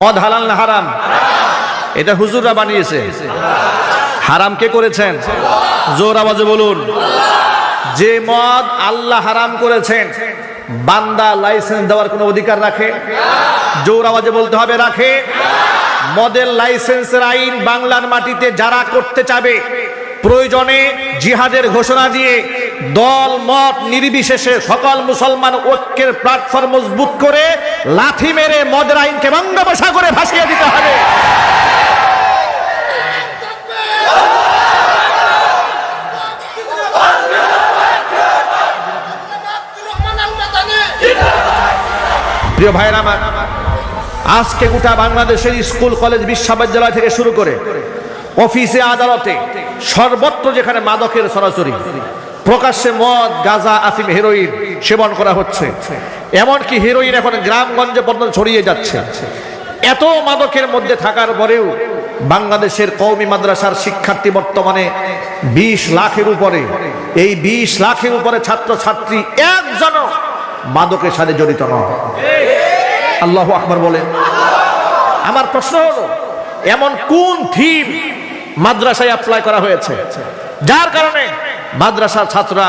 মদ হালাল না হারাম? এটা হুজুররা বানিয়েছে। হারাম কে করেছেন? জোর আওয়াজে বলুন। যে মদ আল্লাহ হারাম করেছেন, বান্দা লাইসেন্স দেওয়ার কোনো অধিকার রাখে? জোর আওয়াজে বলতে হবে, রাখে। মদের লাইসেন্সের আইন বাংলার মাটিতে যারা করতে চাবে, প্রয়োজনে জিহাদের ঘোষণা দিয়ে দল মত নির্বিশেষে সকল মুসলমান ঐক্যের প্ল্যাটফর্ম মজবুত করে লাথি মেরে মদের আইনকে বঙ্গোপসাগরে ভাসিয়ে দিতে হবে। প্রিয় ভাইরা আমার, আজকে গোটা বাংলাদেশের স্কুল কলেজ বিশ্ববিদ্যালয় থেকে শুরু করে অফিসে আদালতে সর্বত্র যেখানে মাদকের সরাসরি প্রকাশ্যে মদ, গাঁজা, আফিম, হেরোইন সেবন করা হচ্ছে, এমনকি হেরোইন এখন গ্রামগঞ্জে পর্যন্ত ছড়িয়ে যাচ্ছে। এত মাদকের মধ্যে থাকার পরেও বাংলাদেশের কওমি মাদ্রাসার শিক্ষার্থী বর্তমানে 20 লাখের উপরে, এই 20 লাখের উপরে ছাত্র ছাত্রী একজনও মাদকের সাথে জড়িত নয়। আল্লাহু আকবার বলেন। আমার প্রশ্ন হলো, এমন কোন থিম মাদ্রাসায় অ্যাপ্লাই করা হয়েছে যার কারণে মাদ্রাসার ছাত্ররা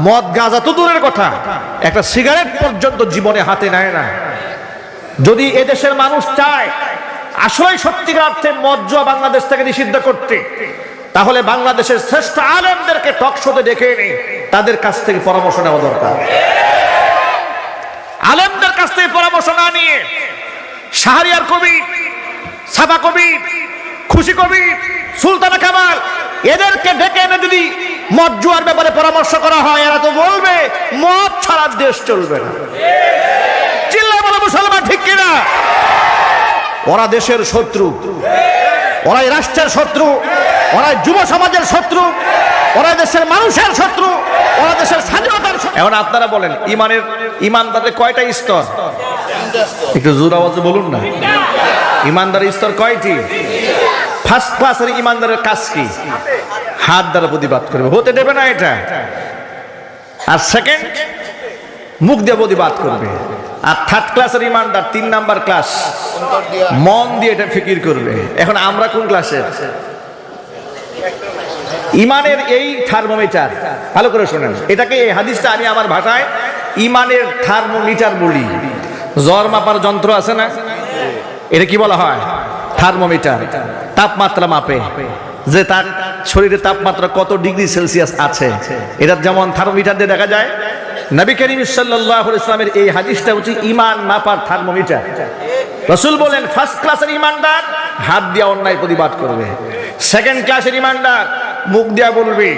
মদ, গাঁজা তো দূরের কথা, একটা সিগারেট পর্যন্ত জীবনে হাতে নেয় না? যদি এদেশের মানুষ চায় আসলে সত্যিকার অর্থে মদ জুয়া বাংলাদেশ থেকে নিষিদ্ধ করতে, তাহলে বাংলাদেশের শ্রেষ্ঠ আলেমদেরকে টক শোতে ডেকে এনে তাদের কাছ থেকে পরামর্শ নেওয়া দরকার। আলেমদের কাছ থেকে পরামর্শ না নিয়ে শাহরিয়ার কবি, সাফা কবি, খুশি কবি, সুলতানা কামাল এদেরকে ডেকে এনে যদি মদ জুয়ার ব্যাপারে পরামর্শ করা হয়, এরা তো বলবে মদ ছাড়া দেশ চলবে না। চিল্লায় বলো মুসলমান, ঠিক কিনা? ওরা দেশের শত্রু, ওরাই রাষ্ট্রের শত্রু, ওরাই যুব সমাজের শত্রু, ওরা দেশের মানুষের শত্রু, ওরা দেশের স্বাধীনতার শত্রু। এখন আপনারা বলেন, ইমানদারের কয়টা স্তর? একটু জোর আওয়াজে বলুন না। ইমানদারের স্তর কয়টি? ফার্স্ট ক্লাসের ইমানদারের কাজ কি? হাত দ্বারা প্রতিবাদ করবে, হতে দেবে না এটা। আর সেকেন্ড, মুখ দিয়ে প্রতিবাদ করবে। আর থার্ড ক্লাসের ইমানদার 3 নাম্বার ক্লাস, মন দিয়ে এটা ফিকির করবে। এখন আমরা কোন ক্লাসে? ইমানের এই থার্মোমিটার, ভালো করে শোনেন, এটাকে এই হাদিসটা আমি আমার ভাষায় ইমানের থার্মোমিটার বলি। জ্বর মাপার যন্ত্র আছে না, এটা কি বলা হয়? থার্মোমিটার। তাপমাত্রা মাপে যে তার শরীরে তাপমাত্রা কত ডিগ্রি সেলসিয়াস আছে, এটা যেমন থার্মোমিটার দিয়ে দেখা যায়। নবী করিম সাল্লাল্লাহু আলাইহি ওয়াসাল্লামের এই হাদিসটা হচ্ছে ইমান মাপার থার্মোমিটার। রাসূল বলেন, ফার্স্ট ক্লাসের ইমানদার হাত দিয়ে অন্যায় প্রতিবাদ করবে, সেকেন্ড ক্লাসের ইমানদার মুখ দিয়ে বলবে,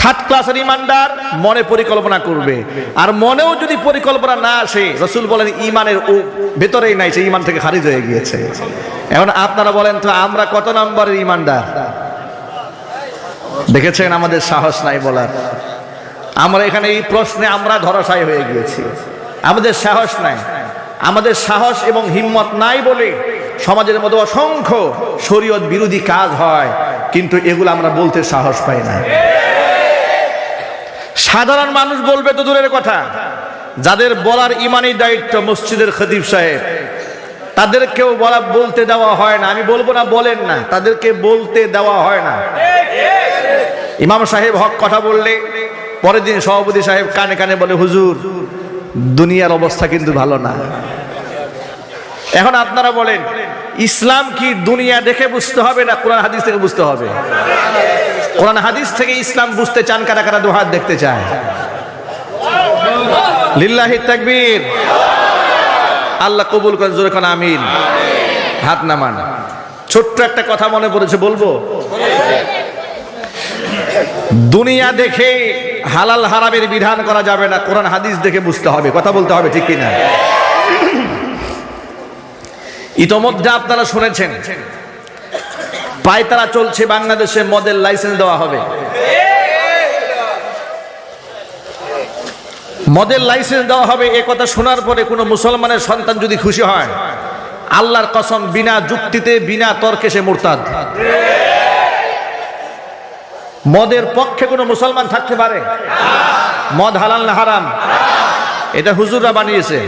থার্ড ক্লাসের ইমানদার মনে পরিকল্পনা করবে। আর মনেও যদি পরিকল্পনা না আসে, রাসূল বলেন ইমানের ভেতরেই নাই, সে ইমান থেকে খারিজ হয়ে গিয়েছে। এখন আপনারা বলেন তো, আমরা কত নম্বরের ইমানদার? দেখেছেন আমাদের সাহস নাই বলার। আমরা এখানে এই প্রশ্নে আমরা ধরাশায়ী হয়ে গিয়েছি, আমাদের সাহস নাই। আমাদের সাহস এবং হিম্মত নাই বলে সমাজের মধ্যে অসংখ্য শরীয়ত বিরোধী কাজ হয়, কিন্তু এগুলো আমরা বলতে সাহস পাই না। সাধারণ মানুষ বলবে তো দূরের কথা, যাদের বলার ইমানি দায়িত্ব মসজিদের খতিব সাহেব, তাদেরকেও বলতে দেওয়া হয় না। আমি বলবো না বলেন না, তাদেরকে বলতে দেওয়া হয় না। ইমাম সাহেব হক কথা বললে পরের দিন সভাপতি সাহেব কানে কানে বলে, হুজুর দুনিয়ার অবস্থা কিন্তু ভালো না। এখন আপনারা বলেন, ইসলাম কি দুনিয়া দেখে বুঝতে হবে না কোরআন হাদিস থেকে বুঝতে হবে? কোরআন হাদিস থেকে ইসলাম বুঝতে চান কারা কারা? দুহাত দেখতে চায়। লিল্লাহি তাকবীর। আল্লাহ কবুল করেন, জোরে কোন আমিন। হাত নামান। ছোট্ট একটা কথা মনে পড়েছে, বলবো? দুনিয়া দেখে হালাল হারামের বিধান করা যাবে না, কোরআন হাদিস দেখে বুঝতে হবে। কথা বলতে হবে, ঠিক কিনা? ইতোমধ্যে আপনারা শুনেছেন পায়তারা চলছে, বাংলাদেশে মদের লাইসেন্স দেওয়া হবে। মদের লাইসেন্স দেওয়া হবে, এ কথা শোনার পরে কোনো মুসলমানের সন্তান যদি খুশি হয়, আল্লাহর কসম বিনা যুক্তিতে বিনা তর্কে সে মুরতাদ। মদের পক্ষে কোনো মুসলমান থাকতে পারে? মদ হালাল না হারাম? এটা হুজুররা বানিয়েছে।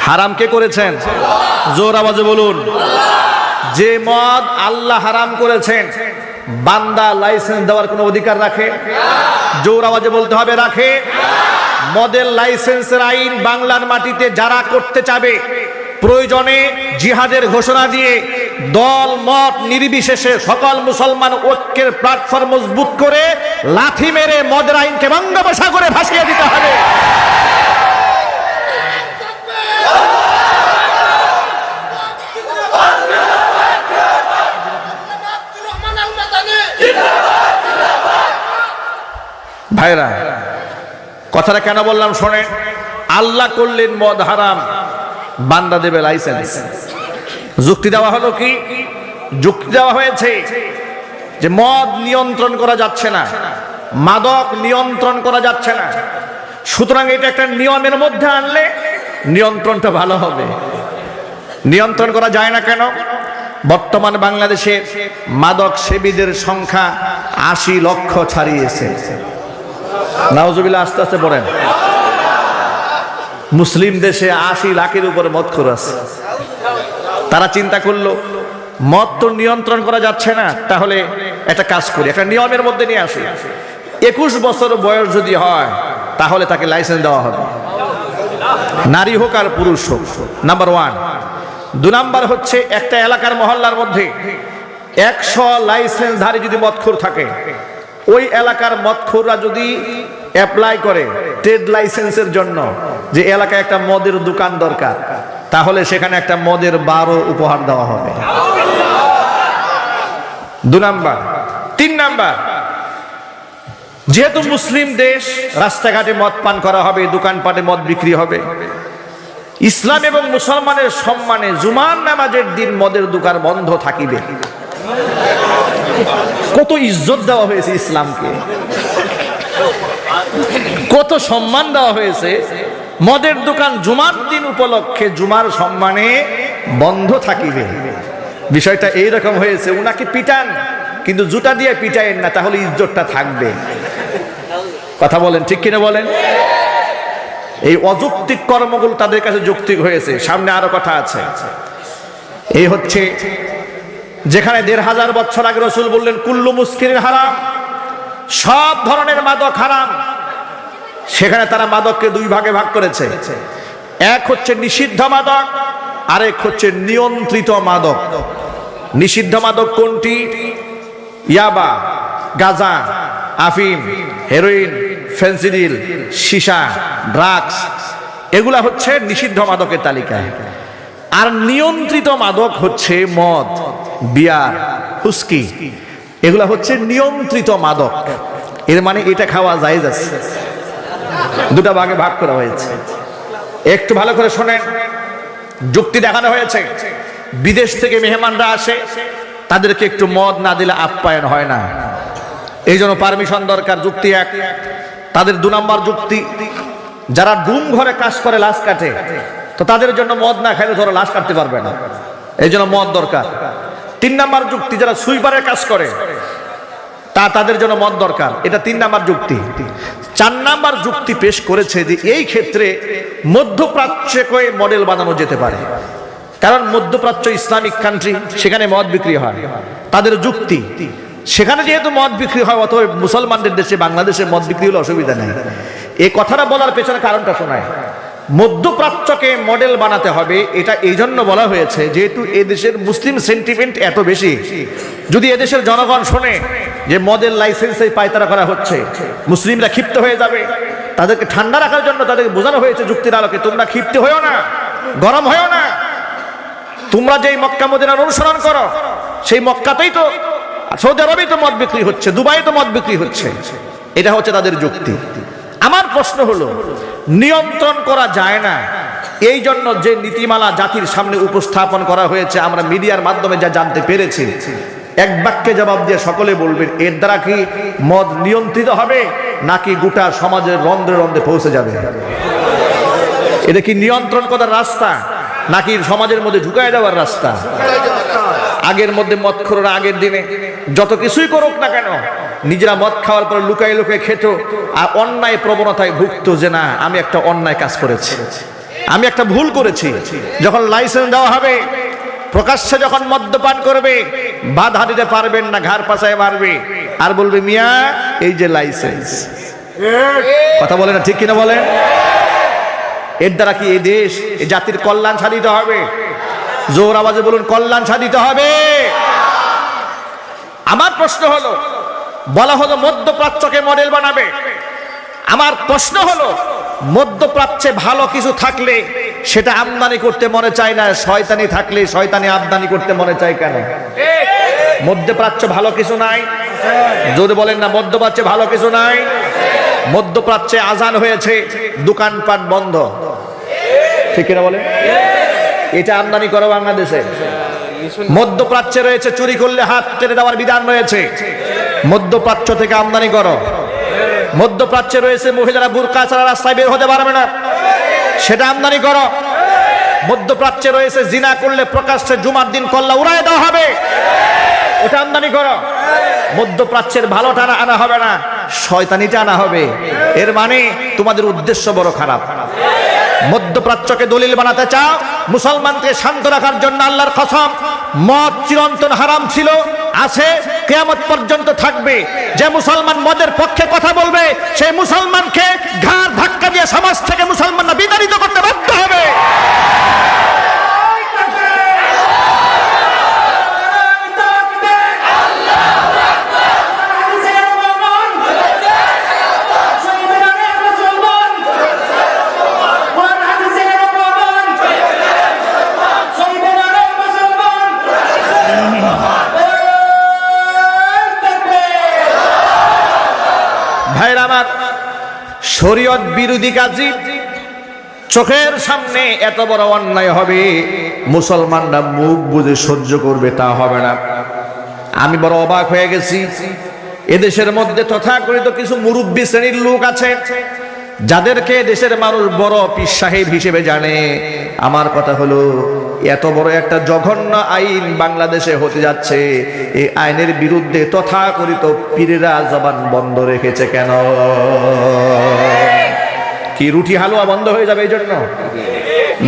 হারাম কে করেছেন? জোর আওয়াজে বলুন। যে মদ আল্লাহ হারাম করেছেন, বান্দা লাইসেন্স দেওয়ার কোনো অধিকার রাখে? জোর আওয়াজে বলতে হবে, রাখে? মদের লাইসেন্সের আইন বাংলার মাটিতে যারা করতে চাবে, প্রয়োজনে জিহাদের ঘোষণা দিয়ে দল মত নির্বিশেষে সকল মুসলমান ঐক্যের প্ল্যাটফর্ম মজবুত করে লাথি মেরে মদের আইনকে বঙ্গোপসাগরে ভাসিয়ে দিতে হবে। ভাইরা, কথাটা কেন বললাম শোনেন। আল্লাহ করলেন মদ হারাম, বান্দা দেবে লাইসেন্স। যুক্তি দেওয়া হলো কি? যুক্তি দেওয়া হয়েছে যে মদ নিয়ন্ত্রণ করা যাচ্ছে না, মাদক নিয়ন্ত্রণ করা যাচ্ছে না, সুতরাং এটা একটা নিয়মের মধ্যে আনলে নিয়ন্ত্রণটা ভালো হবে। নিয়ন্ত্রণ করা যায় না কেন? বর্তমান বাংলাদেশে মাদক সেবীদের সংখ্যা ৮০ লক্ষ ছাড়িয়েছে। নাউজুবিল্লাহ, আস্তে আস্তে পড়েন। মুসলিম দেশে ৮০ লাখের উপরে মদখোর আছে। তারা চিন্তা করলো মদ তো নিয়ন্ত্রণ করা যাচ্ছে না, তাহলে একটা কাজ করি, একটা নিয়মের মধ্যে নিয়ে আসি। ২১ বছর বয়স যদি হয় তাহলে তাকে লাইসেন্স দেওয়া হবে, নারী হোক আর পুরুষ হোক। নাম্বার 1। ২ নাম্বার হচ্ছে একটা এলাকার মহল্লার মধ্যে ১০০ লাইসেন্সধারী যদি মদখোর থাকে, ওই এলাকার মদখোররা যদি অ্যাপ্লাই করে ট্রেড লাইসেন্সের জন্য যে এলাকায় একটা মদের দোকান দরকার, তাহলে সেখানে একটা মদের বারও উপহার দেওয়া হবে। ২ নাম্বার। ৩ নাম্বার, যেহেতু মুসলিম দেশ, রাস্তাঘাটে মদ পান করা হবে, দোকানপাটে মদ বিক্রি হবে। ইসলাম এবং মুসলমানের সম্মানে জুমার নামাজের দিন মদের দোকান বন্ধ থাকিবে। কত ইজ্জত দেওয়া হয়েছে ইসলামকে, কত সম্মান দেওয়া হয়েছে। মদের দোকান জুমার দিন উপলক্ষে জুমার সম্মানে বন্ধ থাকিবে। বিষয়টা এইরকম হয়েছে, উনাকে পিটান কিন্তু জুতা দিয়ে পিটায়েন না, তাহলে ইজ্জতটা থাকবে। কথা বলেন, ঠিক কিনা বলেন? এই অযৌক্তিক কর্মগুলো তাদের কাছে যৌক্তিক হয়েছে। সামনে আরো কথা আছে। এই হচ্ছে যেখানে ১৫০০ বছর আগে রাসূল বললেন কুল্লু মুসকিরিন হারাম, সব ধরনের মাদক হারাম, সেখানে তারা মাদককে 2 ভাগে ভাগ করেছে। এক হচ্ছে নিষিদ্ধ মাদক, আরেক হচ্ছে নিয়ন্ত্রিত মাদক। নিষিদ্ধ মাদক কোনটি? ইয়াবা, গাঁজা, আফিম, হেরোইন, ফেন্সিডিল, সীসা, ড্রাগস, এগুলা হচ্ছে নিষিদ্ধ মাদকের তালিকায়। আর নিয়ন্ত্রিত মাদক হচ্ছে মদ, বিয়ার, হুস্কি, এগুলা হচ্ছে নিয়ন্ত্রিত মাদক। এর মানে এটা খাওয়া জায়েজ আছে। 2টা ভাগে ভাগ করা হয়েছে। একটু ভালো করে শোনেন। যুক্তি দেখানো হয়েছে, বিদেশ থেকে মেহমানরা আসে, তাদেরকে একটু মদ না দিলে আপ্যায়ন হয় না, এই জন্য পারমিশন দরকার। যুক্তি 1। তাদের 2 নাম্বার যুক্তি, যারা ডুম ঘরে কাজ করে লাশ কাটে, তো তাদের জন্য মদ না খাইলে ধরো লাশ কাটতে পারবে না, এই জন্য মদ দরকার। 3 নাম্বার যুক্তি, যারা সুইপারের কাজ করে তাদের জন্য মদ দরকার, এটা 3 নাম্বার যুক্তি। 4 নাম্বার যুক্তি পেশ করেছে যে এই ক্ষেত্রে মধ্যপ্রাচ্যকে মডেল বানানো যেতে পারে, কারণ মধ্যপ্রাচ্য ইসলামিক কান্ট্রি, সেখানে মদ বিক্রি হয়। তাদের যুক্তি, সেখানে যেহেতু মদ বিক্রি হয়, অতএব মুসলমানদের দেশে বাংলাদেশে মদ বিক্রি হলে অসুবিধা নেই। এই কথাটা বলার পেছনে কারণটা শোনায়। মধ্যপ্রাচ্যকে মডেল বানাতে হবে, এটা এই জন্য বলা হয়েছে যেহেতু এদেশের মুসলিম সেন্টিমেন্ট এত বেশি। যদি এদেশের জনগণ শোনে যে মদের লাইসেন্সে পায়তারা করা হচ্ছে, মুসলিমরা ক্ষিপ্ত হয়ে যাবে। তাদেরকে ঠান্ডা রাখার জন্য তাদেরকে বোঝানো হয়েছে যুক্তির আলোকে, তোমরা ক্ষিপ্ত হয়েও না, গরম হয়েও না, তোমরা যেই মক্কা মদিনার অনুসরণ করো, সেই মক্কাতেই তো, সৌদি আরবেই তো মদ বিক্রি হচ্ছে, দুবাই তো মদ বিক্রি হচ্ছে। এটা হচ্ছে তাদের যুক্তি। আমার প্রশ্ন হলো, নিয়ন্ত্রণ করা যায় না, এই জন্য যে নীতিমালা জাতির সামনে উপস্থাপন করা হয়েছে, আমরা মিডিয়ার মাধ্যমে যা জানতে পেরেছি, এক বাক্যে জবাব দিয়ে সকলে বলবেন এর দ্বারা কি মদ নিয়ন্ত্রিত হবে নাকি গোটা সমাজের রন্ধ্রে রন্ধ্রে পৌঁছে যাবে? এটা কি নিয়ন্ত্রণ করার রাস্তা নাকি সমাজের মধ্যে ঢুকায় দেওয়ার রাস্তা? আগের মধ্যে মদখোররা আগের দিনে যত কিছুই করুক না কেন, নিজেরা মদ খাওয়ার পর লুকাই লুকাই খেত আর অন্যায় প্রবণতায় ভুগত যে না আমি একটা অন্যায় কাজ করেছি। আমি একটা ভুল করেছি, যখন লাইসেন্স দেওয়া হবে প্রকাশ্যে যখন মদ্যপান করবে বাধা দিতে পারবেন না, ঘাড় পাশায় মারবে আর বলবে মিয়া এই যে লাইসেন্স। কথা বলে না, ঠিক কিনা বলেন? এর দ্বারা কি এই দেশ, এই জাতির কল্যাণ সাধিত হবে? জোর আওয়াজে বলুন, কল্যাণ সাধিত হবে। আমার প্রশ্ন হলো, বলা হলো মধ্যপ্রাচ্যকে মডেল বানাবে। আমার প্রশ্ন হলো, মধ্যপ্রাচ্যে ভালো কিছু থাকলে সেটা আমদানি করতে মনে চায় না, শয়তানি থাকলে শয়তানি আমদানি করতে মনে চায় কেন? মধ্যপ্রাচ্য ভালো কিছু নাই? যদি বলেন না মধ্যপ্রাচ্যে ভালো কিছু নাই। মধ্যপ্রাচ্যে আজান হয়েছে, দোকানপাট বন্ধ, ঠিক কিনা বলেন? এটা আমদানি করো বাংলাদেশে। মধ্যপ্রাচ্যে রয়েছে চুরি করলে হাত কেটে দেওয়ার বিধান রয়েছে, মধ্যপ্রাচ্য থেকে আমদানি করো। মধ্যপ্রাচ্যে রয়েছে মহিলারা বুরকা ছাড়া রাস্তায় বের হতে পারবে না, সেটা আমদানি করো। মধ্যপ্রাচ্যে রয়েছে জিনা করলে প্রকাশ্যে জুমার দিন কল্লা উড়ায় দেওয়া হবে, ওটা আমদানি করো। মধ্যপ্রাচ্যের ভালোটা আনা হবে না, শয়তানিটা আনা হবে। এর মানে তোমাদের উদ্দেশ্য বড় খারাপ। মধ্যপ্রাচ্যকে দলিল বানাতে চাও, মুসলমানকে শান্ত রাখার জন্য আল্লাহর কসম, মদ চিরন্তন হারাম ছিল, আছে, কিয়ামত পর্যন্ত থাকবে। যে মুসলমান মদের পক্ষে কথা বলবে সেই মুসলমানকে ঘাড় ধাক্কা দিয়ে সমাজ থেকে মুসলমানরা বিতাড়িত করতে বাধ্য হবে। ভাইরা আমার, শরীয়ত বিরোধী কাজী চোখের সামনে এত বড় অন্যায় হবে, মুসলমানরা মুখ বুজে সহ্য করবে তা হবে না। আমি বড় অবাক হয়ে গেছি, এদেশের মধ্যে তথাকথিত কিছু মুরব্বী শ্রেণীর লোক আছে যাদেরকে দেশের মানুষ বড় পীর সাহেব হিসেবে জানে। আমার কথা হলো, এত বড় একটা জঘন্য আইন বাংলাদেশে হতে যাচ্ছে, এই আইনের বিরুদ্ধে তথাকথিত পীরেরা জবান বন্ধ রেখেছে কেন? কি রুটি হালুয়া বন্ধ হয়ে যাবে এই জন্য?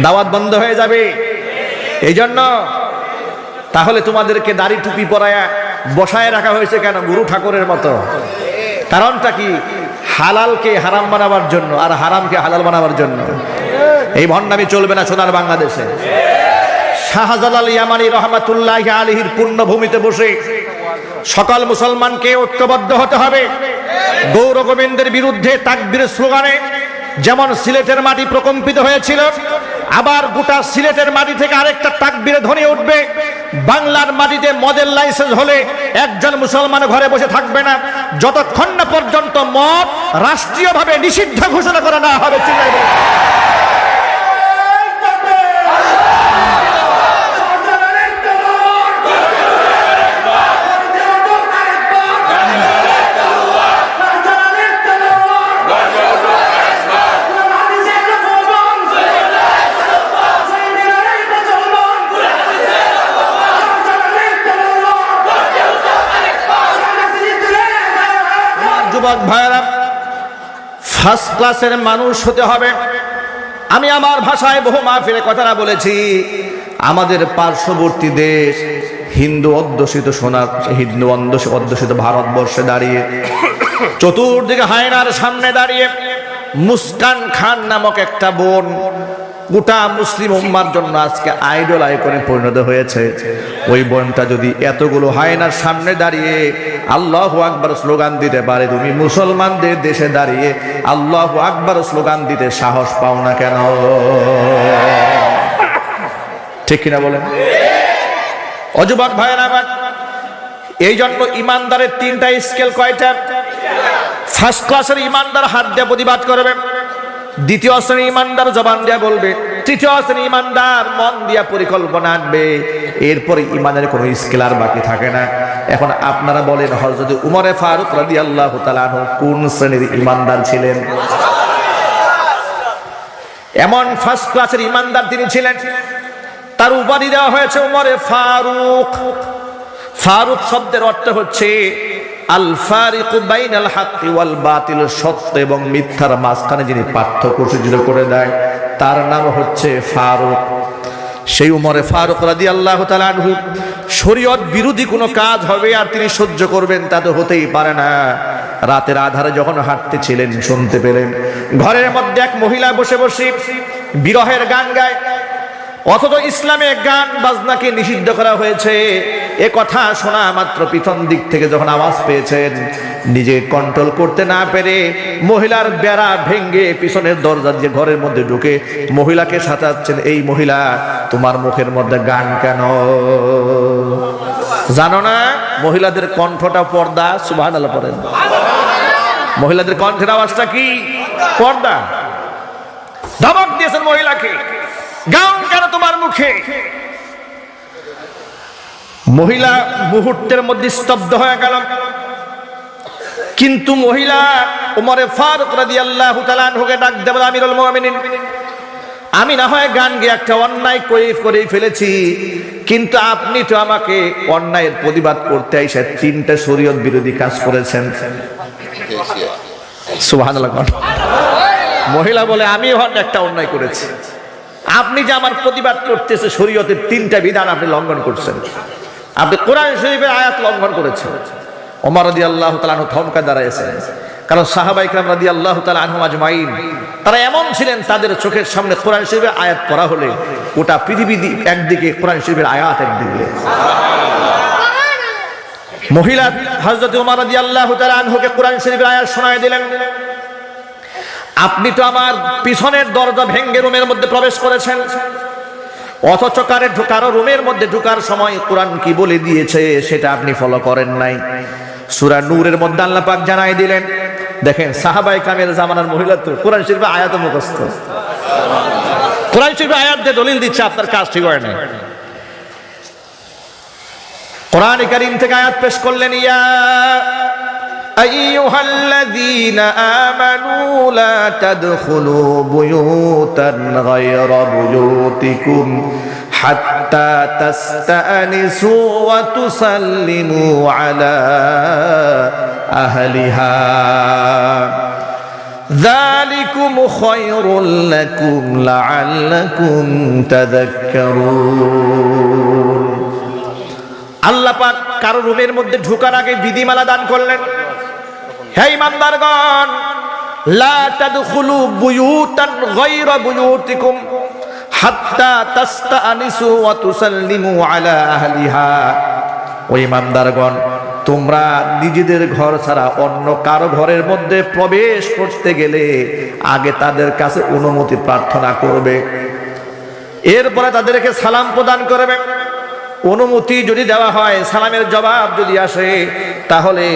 দাওয়াত বন্ধ হয়ে যাবে এই জন্য? তাহলে তোমাদেরকে দাড়ি টুপি পরায়া বসায় রাখা হয়েছে কেন গুরু ঠাকুরের মতো? কারণটা কি? হালালকে হারাম বানাবার জন্য আর হারামকে হালাল বানাবার জন্য। এই ভণ্ডামি চলবে না সোনার বাংলাদেশে। শাহজালাল ইয়ামানি রহমাতুল্লাহি আলাইহির পুণ্যভূমিতে বসে সকল মুসলমানকে ঐক্যবদ্ধ হতে হবে। গৌর গোবিন্দের বিরুদ্ধে তাকবীরের স্লোগানে যেমন সিলেটের মাটি প্রকম্পিত হয়েছিল, আবার গোটা সিলেটের মাটি থেকে আরেকটা তাকবীরে ধ্বনি উঠবে। বাংলার মাটিতে মদের লাইসেন্স হলে একজন মুসলমান ঘরে বসে থাকবে না যতক্ষণ না পর্যন্ত মদ রাষ্ট্রীয়ভাবে নিষিদ্ধ ঘোষণা করা না হবে। যুবক ভাইরা, ফার্স্ট ক্লাসের মানুষ হতে হবে। আমি আমার ভাষায় বহু মাহফিলে কথাটা বলেছি। আমাদের পার্শ্ববর্তী দেশ হিন্দু অধ্যুষিত হিন্দু অধ্যুষিত ভারতবর্ষে দাঁড়িয়ে চতুর্দিকে হায়নার সামনে দাঁড়িয়ে মুস্কান খান নামক একটা বোন গোটা মুসলিম উম্মার জন্য আজকে আইডল আইকনে পরিণত হয়েছে। ওই বোনটা যদি এতগুলো হায়নার সামনে দাঁড়িয়ে আল্লাহু আকবার স্লোগান দিতে পারে, তুমি মুসলমানদের দেশে দাঁড়িয়ে আল্লাহু আকবার স্লোগান দিতে সাহস পাও না কেন? ঠিক কিনা বলেন? অযুবক ভাইয়েরা আমার, এই জন্য ইমানদারের তিনটা স্কেল কয়টা? ফার্স্ট ক্লাসের ইমানদার হাত দিয়ে প্রতিবাদ করবে, দ্বিতীয় শ্রেণী ইমানদার জবান দিয়া বলবে, তৃতীয় শ্রেণী ইমানদার মন দিয়া পরিকল্পনা আনবে। এরপরে ইমানের কোনো স্কেল আর বাকি থাকে না। এখন আপনারা বলেন, হযরত উমরে ফারুক রাদিয়াল্লাহু তাআলা আনহু কোন শ্রেণীর ইমানদার ছিলেন? এমন ফার্স্ট ক্লাসের ইমানদার তিনি ছিলেন, তার উপাধি দেওয়া হয়েছে উমরে ফারুক। ফারুক শব্দের অর্থ হচ্ছে আল ফারিকু বাইনাল হাক্কি ওয়াল বাতিল, সত্য এবং মিথ্যার মাঝখানে যিনি পার্থক্য করে দেয় তার নাম হচ্ছে ফারুক। সেই উমরে ফারুক রাদিয়াল্লাহু তাআলা আনহু শরীয়ত বিরোধী কোনো কাজ হবে আর তিনি সহ্য করবেন তা তো হতেই পারে না। রাতের আধারে যখন হাঁটতেছিলেন শুনতে পেলেন ঘরের মধ্যে এক মহিলা বসে বসে বিরহের গান গায়, অথচ ইসলামে গান বাজনাকে নিষিদ্ধ করা হয়েছে। এ কথা শোনা মাত্র পিছন দিক থেকে যখন আওয়াজ পেয়েছেন, নিজে কন্ট্রোল করতে না পেরে মহিলার বেড়া ভেঙ্গে পিছনের দরজা দিয়ে ঘরের মধ্যে ঢুকে মহিলাকে সাজাচ্ছেন, এই মহিলা তোমার মুখের মধ্যে গান কেন? জানো না মহিলাদের কণ্ঠটা পর্দা? সুবহানাল্লাহ পড়েন। মহিলাদের কণ্ঠের আওয়াজটা কি? পর্দা। ধমক দিয়েছেন মহিলাকে, গান কেন তোমার মুখে? মহিলা মুহূর্তের মধ্যে স্তব্ধ হয়ে গেল। কিন্তু মহিলা উমরে ফারুক রাদিয়াল্লাহু তাআলা আনহুকে ডাক দেব, আমিরুল মুমিনিন, আমি না হয় গান গেয়ে একটা অন্যায় করে ফেলেছি, কিন্তু আপনি তো আমাকে অন্যায়ের প্রতিবাদ করতে এসে তিনটা শরীয়ত বিরোধী কাজ করেছেন। সুবহানাল্লাহ। মহিলা বলে আমি একটা অন্যায় করেছি, আপনি যে আমার প্রতিবাদ করতেছে শরীয়তের তিনটা বিধান আপনি লঙ্ঘন করছেন, আপনি কোরআন শরীফের আয়াত লঙ্ঘন করেছেন। ওমর রাদিয়াল্লাহু তাআলা আনহু থমকে দাঁড়িয়েছেন, কারণ সাহাবায়ে কেরাম রাদিয়াল্লাহু তাআলা আনহুম আজমাইন তারা এমন ছিলেন, তাদের চোখের সামনে কোরআন শরীফের আয়াত পড়া হলে গোটা পৃথিবী একদিকে, কোরআন শরীফের আয়াত একদিকে। মহিলা হযরত ওমর রাদিয়াল্লাহু তাআলা আনহুকে কোরআন শরীফের আয়াত শোনায় দিলেন, আপনি তো আমার পিছনের দরজা ভেঙ্গে রুমের মধ্যে প্রবেশ করেছেন, অথচ কারো রুমের মধ্যে ঢোকার সময় কোরআন কি বলে দিয়েছে সেটা আপনি ফলো করেন নাই। সূরা নূরের মধ্যে আল্লাহ পাক জানাই দিলেন, দেখেন সাহাবায়ে কামের জামানার মহিলা তো কোরআন শরীফের আয়াত মুখস্থ, কোরআন শরীফের আয়াত দিয়ে দলিল দিচ্ছে আপনার কাজ ঠিক হয় না। কোরআন কারীম থেকে আয়াত পেশ করলেন, ইয়া أيها الذين آمنوا لا تدخلوا بيوتا غير بيوتكم حتى تستأنسوا وتسلموا على أهلها ذلكم خير لكم لعلكم تذكرون। আল্লাহ পাক কারো রুমের মধ্যে ঢোকার আগে বিধিমালা দান করলেন, হে ঈমানদারগণ, লা তাদখুলু বুয়ুতান গায়রা বুয়ুতিকুম হাত্তা তাস্তানিসু ওয়া তুসাল্লিমু আলা আহলিহা। ও ঈমানদারগণ, তোমরা নিজেদের ঘর ছাড়া অন্য কারো ঘরের মধ্যে প্রবেশ করতে গেলে আগে তাদের কাছে অনুমতি প্রার্থনা করবে, এরপরে তাদেরকে সালাম প্রদান করবে। অনুমতি যদি দেওয়া হয়, সালামের জবাব যদি আসে, তাহলে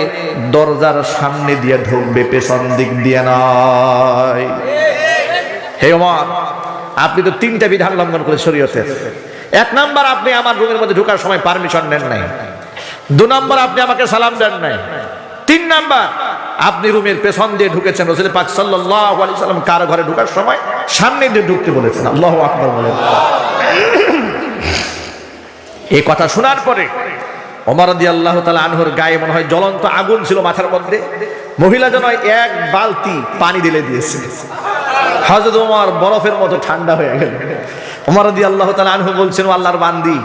দরজার সামনে দিয়ে ঢুকবে, পেছন দিক দিয়ে নয়। হে ওমর, আপনি তো তিনটা বিধান লঙ্ঘন করে শরীয়তের। এক নাম্বার, আপনি আমার রুমের মধ্যে ঢোকার সময় পারমিশন নেন নাই। দু নাম্বার, আপনি আমাকে সালাম দেন নাই। তিন নাম্বার, আপনি রুমের পেছন দিয়ে ঢুকেছেন। রাসূল পাক সাল্লাল্লাহু আলাইহি সাল্লাম কারো ঘরে ঢোকার সময় সামনে দিয়ে ঢুকতে বলেছেন। আল্লাহু আকবার বলেন। এই কথা শোনার পরে ওমর রাদিয়াল্লাহু তাআলা আনহুর গায়ে মনে হয় জ্বলন্ত আগুন ছিল মাথার মধ্যে। মহিলা যেন এক বালতি পানি ঢেলে দিয়েছে। হযরত ওমর বরফের মতো ঠান্ডা হয়ে গেল। ওমর রাদিয়াল্লাহু তাআলা আনহু বলছেন, আল্লাহর বান্দি,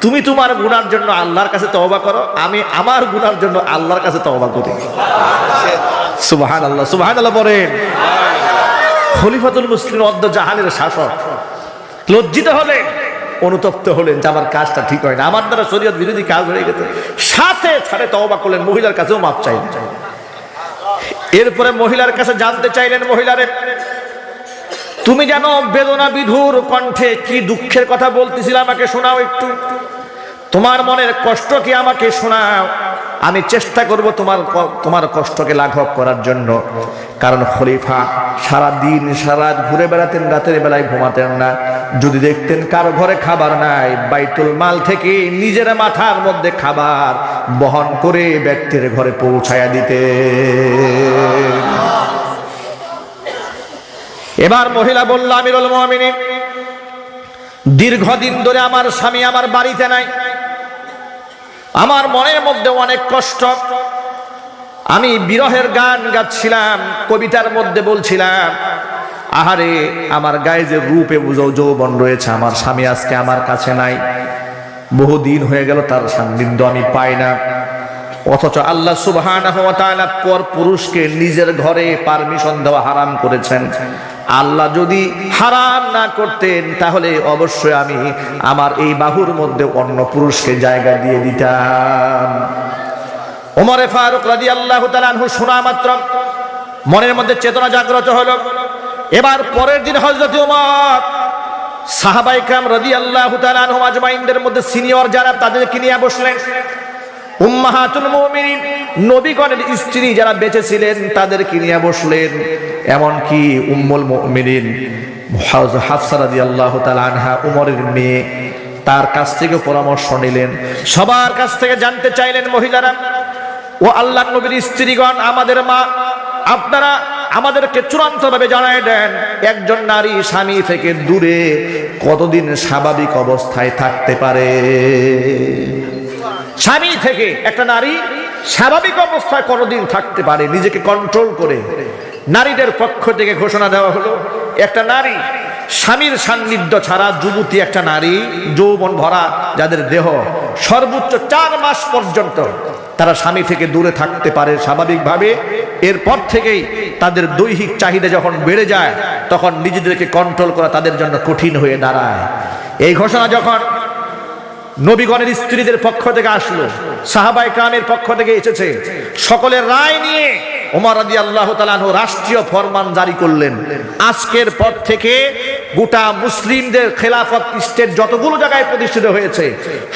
তুমি তোমার গুনার জন্য আল্লাহর কাছে তওবা করো, আমি আমার গুনার জন্য আল্লাহর কাছে তওবা করি। সুবহানাল্লাহ, সুবহানাল্লাহ বলেন। খলিফাতুল মুসলিমিন অদ্য জাহানের শাসক লজ্জিত হলেন, অনুতপ্ত হলেন যে আমার কাজটা ঠিক হয় না, আমার দ্বারা শরীয়ত বিরোধী কাজ হয়ে গেছে। সাথে সাথে তওবা করলেন, মহিলার কাছেও মাপ চাইলেন। এরপরে মহিলার কাছে জানতে চাইলেন, মহিলারে তুমি যেন বেদনা বিধুর কণ্ঠে কি দুঃখের কথা বলতেছিলে আমাকে শোনাও একটু, তোমার মনের কষ্ট কি আমাকে শোনাও, আমি চেষ্টা করব তোমার কষ্টকে লাঘব করার জন্য। কারণ খলিফা সারা দিন সারা রাত ঘুরে বেড়াতেন, রাতের বেলায় ঘুমাতেন না। যদি দেখতেন কারো ঘরে খাবার নাই, বাইতুল মাল থেকে নিজের মাথার মধ্যে খাবার বহন করে ব্যক্তির ঘরে পৌঁছায়া দিতে। এবার মহিলা বলল, আমিরুল মুমিনিন, দীর্ঘদিন ধরে আমার স্বামী আমার বাড়িতে নাই, আমার মনের মধ্যে অনেক কষ্ট। আমি বিরহের গান গাচ্ছিলাম, কবিতার মধ্যে বলছিলাম, আহারে আমার গায়ে যে রূপে যৌবন রয়েছে, আমার স্বামী আজকে আমার কাছে নাই, বহুদিন হয়ে গেল তার সান্নিধ্য আমি পাই না। অথচ আল্লাহ সুবহানাহু ওয়া তাআলা পর পুরুষকে নিজের ঘরে পারমিশন দেওয়া হারাম করেছেন। আল্লাহ যদি হারাম না করতেন তাহলে অবশ্যই আমি আমার এই বাহুর মধ্যে অন্য পুরুষকে জায়গা দিয়ে দিতাম। ওমরে ফারুক রাদিয়াল্লাহু তাআলা আনহু শোনা মাত্র মনের মধ্যে চেতনা জাগ্রত হলো। এবার পরের দিন হযরত ওমর সাহাবায়ে কেরাম রাদিয়াল্লাহু তাআলা আনহুম আজমাইনদের মধ্যে সিনিয়র যারা তাদেরকে নিয়ে বসলেন। উম্মাহাতুল মুমিনিন নবীগণের স্ত্রী যারা বেঁচে ছিলেন তাদেরকে নিয়ে বসলেন। এমনকি উম্মুল মুমিনিন হাফসা রাদিয়াল্লাহু তাআলা আনহা উমরের মেয়ে, তার কাছ থেকে পরামর্শ নিলেন। সবার কাছ থেকে জানতে চাইলেন মহিলারা, ও আল্লাহর নবীর স্ত্রীগণ, আমাদের মা, আপনারা আমাদেরকে চূড়ান্তভাবে জানায় দেন একজন নারী স্বামী থেকে দূরে কতদিন স্বাভাবিক অবস্থায় থাকতে পারে। স্বামী থেকে একটা নারী স্বাভাবিক অবস্থায় কতদিন থাকতে পারে, নিজেকে কন্ট্রোল করে। নারীদের পক্ষ থেকে ঘোষণা দেওয়া হলো, একটা নারী স্বামীর সান্নিধ্য ছাড়া, যুবতী একটা নারী যৌবন ভরা যাদের দেহ, সর্বোচ্চ 4 মাস পর্যন্ত তারা স্বামী থেকে দূরে থাকতে পারে স্বাভাবিকভাবে। এরপর থেকেই তাদের দৈহিক চাহিদা যখন বেড়ে যায় তখন নিজেদেরকে কন্ট্রোল করা তাদের জন্য কঠিন হয়ে দাঁড়ায়। এই ঘোষণা যখন নবীগণের স্ত্রীদের পক্ষ থেকে আসলো, সাহাবায়ে কেরামের পক্ষ থেকে এসেছে, সকলের রায় নিয়ে ওমর রাদিয়াল্লাহু তাআলা আনহু রাষ্ট্রীয় ফরমান জারি করলেন। আজকের পর থেকে গোটা মুসলিমদের খেলাফত স্টেট যতগুলো জায়গায় প্রতিষ্ঠিত হয়েছে,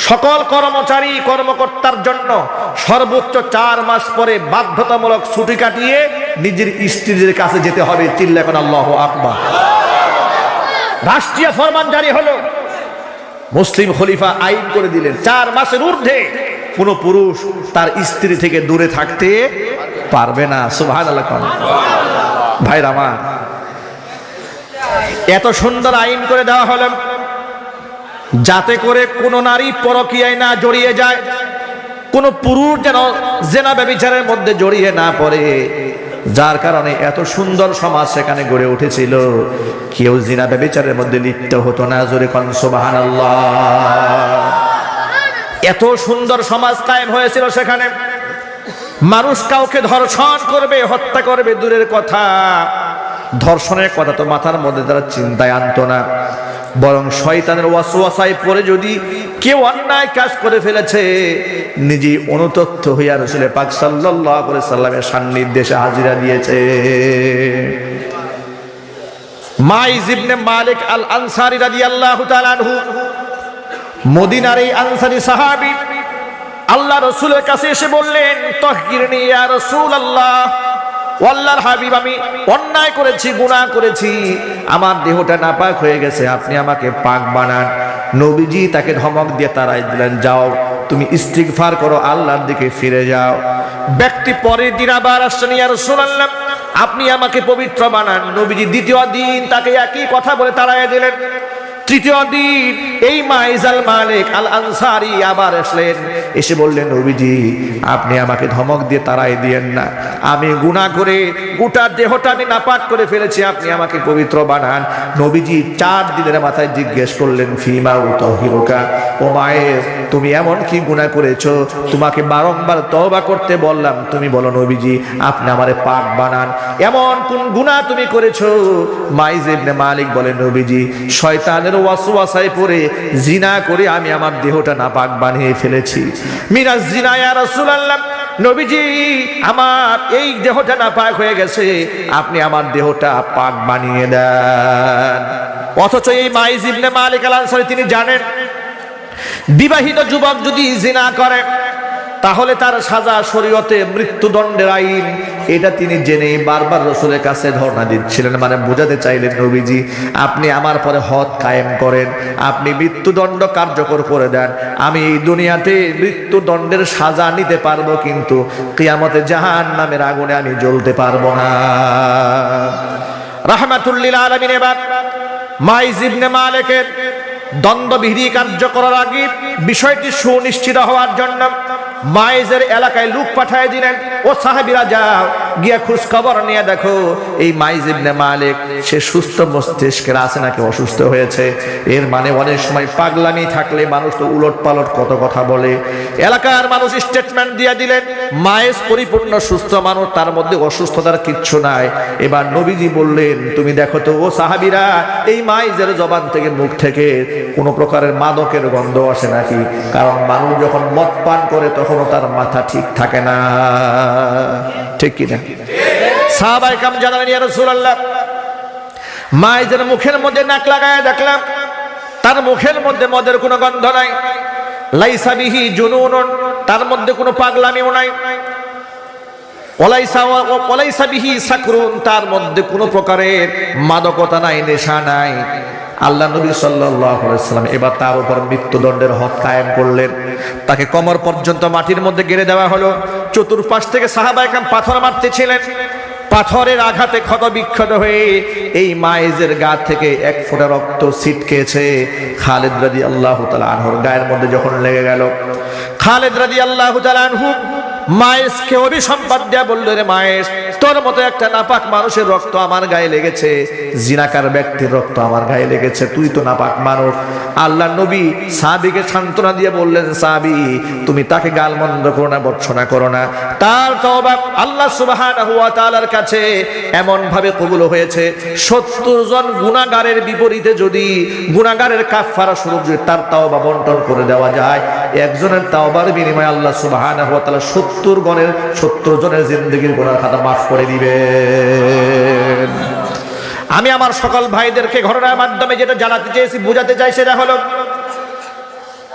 সকল কর্মচারী কর্মকর্তার জন্য সর্বোচ্চ 4 মাস পরে বাধ্যতামূলক ছুটি কাটিয়ে নিজের স্ত্রীদের কাছে যেতে হবে। চিল্লা এখন আল্লাহু আকবার। রাষ্ট্রীয় ফরমান জারি হলো, মুসলিম খলিফা আইন করে দিলেন 4 মাসের ঊর্ধ্বে কোন পুরুষ তার স্ত্রী থেকে দূরে থাকতে পারবে না। সুবহানাল্লাহ। ভাইরা আমার, এত সুন্দর আইন করে দেওয়া হলো যাতে করে কোন নারী পরকীয়ায় না জড়িয়ে যায়, কোন পুরুষ যেন জেনা ব্যভিচারের মধ্যে জড়িয়ে না পড়ে। যার কারণে এত সুন্দর সমাজ সেখানে গড়ে উঠেছিল, কেউ জিনা ব্যভিচারের মধ্যে লিপ্ত হতো না। জোরে কোন সুবহানাল্লাহ। এত সুন্দর সমাজ কায়েম হয়েছিল সেখানে। মানুষ কাউকে ধর্ষণ করবে, হত্যা করবে দূরের কথা, ধর্ষণের কথা তো মাথার মধ্যে তারা চিন্তায় আনতো না। বরং শয়তানের ওয়াসওয়াসায় পড়ে যদি কেউ অন্যায় কাজ করে ফেলেছে, নিজে অনুতপ্ত হইয়া রাসূল পাক সাল্লাল্লাহু আলাইহি সাল্লামের সান্নিধ্যে হাজিরা দিয়েছে। মাইজ ইবনে মালিক আল আনসারী রাদিয়াল্লাহু তাআলা আনহু, মদিনার এই আনসারী সাহাবী, আল্লাহ রাসূলের কাছে এসে বললেন, তাহহিরনি ইয়া রাসূলুল্লাহ, আল্লাহর হাবিব, আমি অন্যায় করেছি, গুনাহ করেছি, আমার দেহটা নাপাক হয়ে গেছে, আপনি আমাকে পাক বানান। নবীজি তাকে ধমক দিয়ে তাড়াই দিলেন, যাও তুমি ইস্তিগফার করো, আল্লাহর দিকে ফিরে যাও। ব্যক্তি পরের দিন আবার আসছেন, ইয়া রাসূলুল্লাহ, আপনি আমাকে পবিত্র বানান। নবীজি দ্বিতীয় দিন তাকে একই কথা বলে তাড়াই দিলেন। তৃতীয় দিন এই মাইজাল মালিক আল আনসারী আবার আসলেন, এসে বললেন, নবীজি আপনি আমাকে ধমক দিয়ে তাড়াই দিয়েন না, আমি গুনাহ করে গোটা দেহটা আমি নাপাক করে ফেলেছি, আপনি আমাকে পবিত্র বানান। নবীজি 4 দিনের মাথায় জিজ্ঞেস করলেন, ফিমা উতাহিরুকা, ও মায়ের তুমি এমন কি গুনাহ করেছো, তোমাকে বারংবার তওবা করতে বললাম, তুমি বলো নবীজি আপনি আমারে পাক বানান, এমন কোন গুনাহ তুমি করেছো? মাইজ ইবনে মালিক বলেন, নবীজি শয়তানের ওয়াসওয়াসায় পড়ে জিনা করে আমি আমার দেহটা নাপাক বানিয়ে ফেলেছি। মিনাজ জিনা ইয়া রাসূলুল্লাহ, নবীজি আমার এই দেহটা নাপাক হয়ে গেছে, আপনি আমার দেহটা পাক বানিয়ে দেন। অথচ এই মাইজ ইবনে মালিক আল আনসারী তিনি জানেন, বিবাহিত যুবক যদি জিনা করে তাহলে তার সাজা শরীয়তে মৃত্যুদণ্ডের আইন, এটা তিনি জেনে বারবার রাসূলের কাছে ধর্ণা দিচ্ছিলেন। মানে বোঝাতে চাইলেন, নবীজি আপনি আমার পরে হদ কায়েম করেন, আপনি মৃত্যুদণ্ড কার্যকর করে দেন, আমি এই দুনিয়াতে মৃত্যুদণ্ডের সাজা নিতে পারবো, কিন্তু কিয়ামতে জাহান্নামের আগুনে আমি জ্বলতে পারবো না। রাহমাতুল লিল আলামিন। এবার মাইজ ইবনে মালিকের দ্বন্দ্ববিধি কার্যকরার আগে বিষয়টি সুনিশ্চিত হওয়ার জন্য মাইজের এলাকায় লোক পাঠিয়ে দিলেন, ও সাহাবীরা যাও গিয়া খোঁজ খবর নিয়ে দেখো এই মাইজ ইবনে মালিক সে সুস্থ মস্তিষ্কের আছে নাকি অসুস্থ হয়েছে। এর মানে অনেক সময় পাগলামি থাকলে মানুষ তো উলট পালট কত কথা বলে। এলাকার মানুষ স্টেটমেন্ট দিয়ে দিলেন মাইজ পরিপূর্ণ সুস্থ মানুষ, তার মধ্যে অসুস্থতার কিচ্ছু নাই। এবার নবীজি বললেন তুমি দেখো তো ও সাহাবীরা এই মাইজের জবান থেকে মুখ থেকে কোনো প্রকারের মাদকের গন্ধ আসে নাকি, কারণ মানুষ যখন মদ পান করে তখনও তার মাথা ঠিক থাকে না, ঠিক কিনা? সাহাবায়ে কেরাম জানালেন ইয়া রাসূলুল্লাহ মাইজের মুখের মধ্যে নাক লাগায় দেখলাম তার মুখের মধ্যে মদের কোনো গন্ধ নাই, লাইসা বিহি জুনুনুন তার মধ্যে কোনো পাগলামিও নাই, ওয়ালাইসা বিহি সাকরুন তার মধ্যে কোনো প্রকারের মাদকতা নাই, নেশা নাই। আল্লাহ নবী সাল্লাল্লাহু আলাইহি ওয়াসাল্লাম এবার তার উপর মৃত্যুদণ্ডের হদ কায়েম করলেন। তাকে কোমর পর্যন্ত মাটির মধ্যে গেড়ে দেওয়া হলো। চতুর্পাশ থেকে সাহাবায়ে কেরাম পাথর মারতেছিলেন। পাথরের আঘাতে ক্ষত বিক্ষত হয়ে এই মাইজের গা থেকে এক ফোঁটা রক্ত ছিটকেছে। খালিদ রাদিয়াল্লাহু তাআলা আনহুর গায়ের মধ্যে যখন লেগে গেল, খালিদ রাদিয়াল্লাহু তাআলা আনহু মায়েশকে অভিসম্পাদ দেয়া বলল, রে মায়েশ তোর মতো একটা নাপাক মানুষের রক্ত আমার গায়ে লেগেছে, জিনাকার ব্যক্তির রক্ত আমার গায়ে লেগেছে, তুই তো নাপাক মানুষ। আল্লাহ নবী সাহাবীকে সান্ত্বনা দিয়ে বললেন, সাহাবী তুমি তাকে গালমন্দ করো না, ভর্ৎসনা করো না, তার তওবা আল্লাহ সুবহানাহু ওয়া তাআলার কাছে এমন ভাবে কবুল হয়েছে 70 জন গুনাহগারের বিপরীতে যদি গুনাহগারের কাফারা স্বরূপ যদি তার তওবা বন্টন করে দেওয়া যায়, একজনের তওবার বিনিময়ে আল্লাহ সুবহানাহু ওয়া তাআলা 70 জনের জিন্দেগির গুনার খাতা মাফ করে দিবেন। আমি আমার সকল ভাইদেরকে ঘটনার মাধ্যমে যেটা জানাতে চেয়েছি, বোঝাতে চাই, সেটা হলো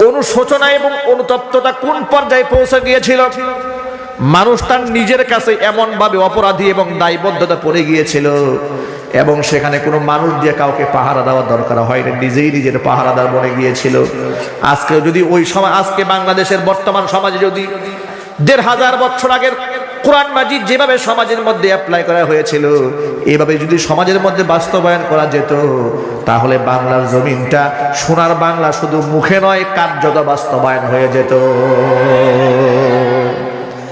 অনুশোচনা এবং অনুতপ্ততা কোন পর্যায়ে পৌঁছে গিয়েছিল। মানুষ তার নিজের কাছে এমন ভাবে অপরাধী এবং দায়বদ্ধতা পড়ে গিয়েছিল এবং সেখানে কোনো মানুষ দিয়ে কাউকে পাহারা দেওয়ার দরকার হয়নি, নিজেই নিজের পাহারাদার বনে গিয়েছিল। আজকে যদি ওই সময়, আজকে বাংলাদেশের বর্তমান সমাজে যদি 1500 বছর আগের কোরআন মাজিদ যেভাবে সমাজের মধ্যে অ্যাপ্লাই করা হয়েছিল এভাবে যদি সমাজের মধ্যে বাস্তবায়ন করা যেত, তাহলে বাংলার জমিনটা সোনার বাংলা শুধু মুখে নয় কার্যত বাস্তবায়ন হয়ে যেত।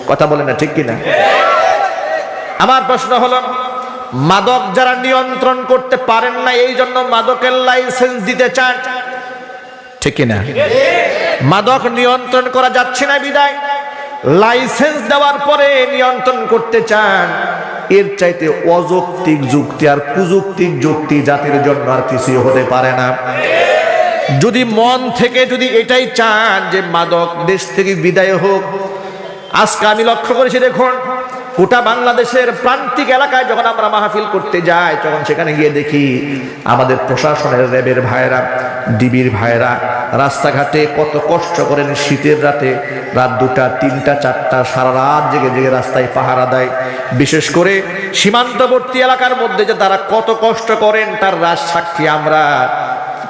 কথা বলে না, ঠিক কিনা? আমার প্রশ্ন হলো, মাদক যারা নিয়ন্ত্রণ করতে পারেন না এই জন্য মাদকের লাইসেন্স দিতে চান, ঠিক কিনা? মাদক নিয়ন্ত্রণ করা যাচ্ছে না বিদায় লাইসেন্স দেওয়ার পরে নিয়ন্ত্রণ করতে চান, এর চাইতে অযৌক্তিক যুক্তি আর কুযুক্তিক যুক্তি জাতির জন্য আর কিছু হতে পারে না। যদি মন থেকে যদি এটাই চান যে মাদক দেশ থেকে বিদায় হোক, আজকে আমি লক্ষ্য করেছি, দেখুন গোটা বাংলাদেশের প্রান্তিক এলাকায় যখন আমরা মাহফিল করতে যাই তখন সেখানে গিয়ে দেখি আমাদের প্রশাসনের র্যাবের ভাইরা, ডিবির ভাইরা রাস্তাঘাটে কত কষ্ট করেন শীতের রাতে, রাত 2টা 3টা 4টা সারা রাত জেগে জেগে রাস্তায় পাহারা দেয়। বিশেষ করে সীমান্তবর্তী এলাকার মধ্যে যে তারা কত কষ্ট করেন তার রাজ সাক্ষী আমরা।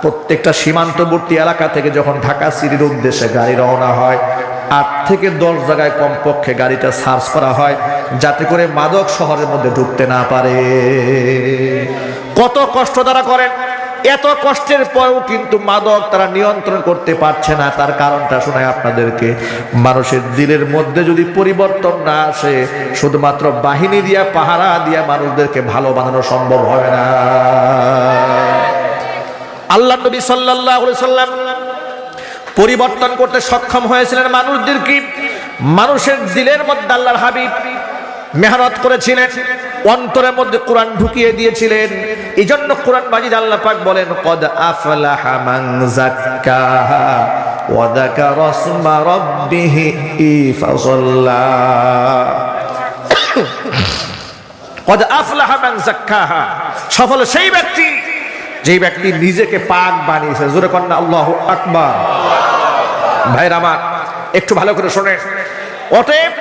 প্রত্যেকটা সীমান্তবর্তী এলাকা থেকে যখন ঢাকা সিটির উদ্দেশ্যে গাড়ি রওনা হয় 8 থেকে 10 জায়গায় কমপক্ষে গাড়িটা সার্চ করা হয় যাতে করে মাদক শহরের মধ্যে ঢুকতে না পারে। কত কষ্ট তারা করেন, এত কষ্টের পরেও কিন্তু মাদক তারা নিয়ন্ত্রণ করতে পারছে না। তার কারণটা শোনায় আপনাদেরকে, মানুষের দিলের মধ্যে যদি পরিবর্তন না আসে, শুধুমাত্র বাহিনী দিয়া পাহারা দিয়া মানুষদেরকে ভালো বানানো সম্ভব হবে না। আল্লাহ নবী সাল্লাল্লাহু আলাইহি সাল্লাম পরিবর্তন করতে সক্ষম হয়েছিলেন মানুষদেরকে। মানুষের দিলের মধ্যে আল্লাহর হাবিব মেহনত করেছিলেন, অন্তরের মধ্যে কোরআন ঢুকিয়ে দিয়েছিলেন। এই জন্য কোরআন মাজিদ আল্লাহ পাক বলেন, কদ আফলাহা মান যাক্কাহা ওয়া যাকারা ইসমা রাব্বিহি ফাসাল্লা। কদ আফলাহা মান যাক্কাহা, সফল সেই ব্যক্তি যে ব্যক্তি নিজেকে পাক বানিয়েছে। জোরে কন্না আল্লাহু আকবার। ভাইরা আমার একটু ভালো করে শোনেন, অতএব